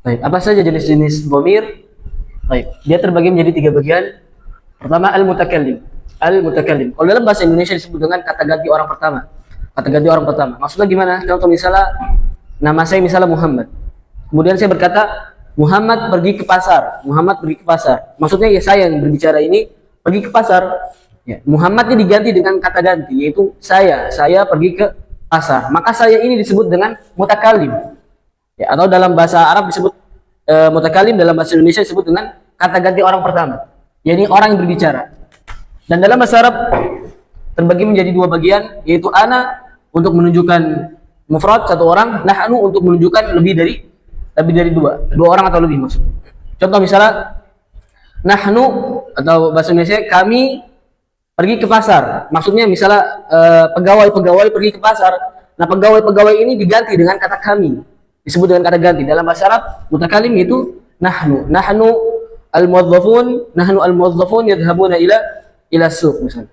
Baik, apa saja jenis-jenis dhamir? Baik, dia terbagi menjadi 3 bagian. Pertama, al-mutakallim. Al-mutakallim. Kalau dalam bahasa Indonesia disebut dengan kata ganti orang pertama. Kata ganti orang pertama. Maksudnya gimana? Contoh misalnya, nama saya misalnya Muhammad. Kemudian saya berkata, Muhammad pergi ke pasar. Muhammad pergi ke pasar. Maksudnya ya saya yang berbicara ini pergi ke pasar. Ya, Muhammad ini diganti dengan kata ganti, yaitu saya. Saya pergi ke pasar. Maka saya ini disebut dengan mutakallim. Ya, atau dalam bahasa Arab disebut mutakallim, dalam bahasa Indonesia disebut dengan kata ganti orang pertama, yakni orang yang berbicara. Dan dalam bahasa Arab terbagi menjadi 2 bagian, yaitu ana untuk menunjukkan mufrad satu orang, nahnu untuk menunjukkan lebih dari dua orang atau lebih maksudnya. Contoh misalnya nahnu atau bahasa Indonesia kami pergi ke pasar. Maksudnya misalnya pegawai-pegawai pergi ke pasar. Nah, pegawai-pegawai ini diganti dengan kata kami. Disebut dengan kata ganti. Dalam bahasa Arab, mutakallim itu nahnu. Nahnu al-muwazzafun yadhhabuna ila suq misalnya.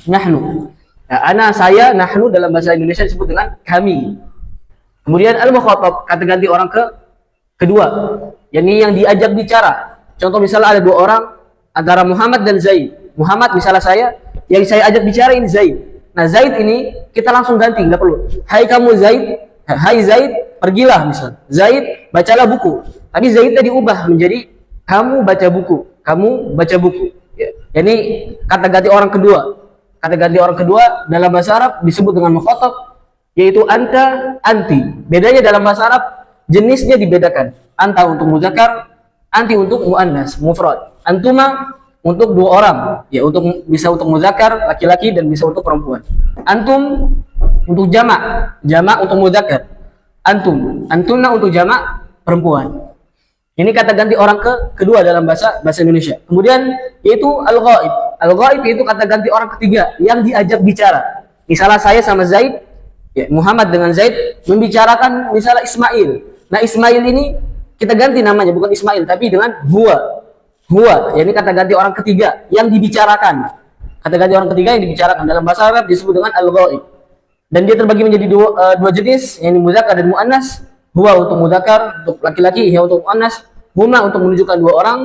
Nahnu. Ya, ana, saya, nahnu dalam bahasa Indonesia disebut dengan kami. Kemudian al-mukhatab, kata ganti orang kedua, yakni yang diajak bicara. Contoh misalnya ada 2 orang antara Muhammad dan Zaid. Muhammad misalnya saya, yang saya ajak bicara ini Zaid. Nah, Zaid ini kita langsung ganti, nggak perlu. Hai kamu Zaid, hai Zaid, pergilah misalnya. Zaid, bacalah buku. Tapi Zaid tadi ubah menjadi kamu baca buku. Kamu baca buku. Ya. Ini kata ganti orang kedua. Kata ganti orang kedua dalam bahasa Arab disebut dengan mukhatab, yaitu anta, anti. Bedanya dalam bahasa Arab, jenisnya dibedakan. Anta untuk muzakkar, anti untuk muannas, mufrad. Antuma untuk 2 orang, ya, bisa untuk muzakkar laki-laki dan bisa untuk perempuan. Antum untuk jamak, jamak untuk muzakkar. Antum, antuna untuk jamak perempuan. Ini kata ganti orang kedua dalam bahasa Indonesia. Kemudian yaitu al-ghaib. Al-ghaib itu kata ganti orang ketiga yang diajak bicara. Misalnya saya sama Zaid, ya, Muhammad dengan Zaid membicarakan misalnya Ismail. Nah, Ismail ini kita ganti namanya, bukan Ismail tapi dengan huwa. Huwa, yakni kata ganti orang ketiga yang dibicarakan. Kata ganti orang ketiga yang dibicarakan dalam bahasa Arab disebut dengan al-ghaib. Dan dia terbagi menjadi dua jenis, yakni muzakkar dan muannas. Huwa untuk muzakkar, untuk laki-laki, ya untuk muannas. Huma untuk menunjukkan 2 orang.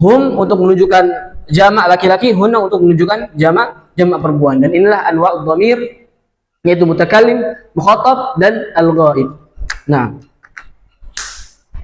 Hum untuk menunjukkan jamak laki-laki, hunna untuk menunjukkan jamak perempuan. Dan inilah anwa'ud dhamir, yaitu mutakallim, mukhatab dan al-ghaib. Nah,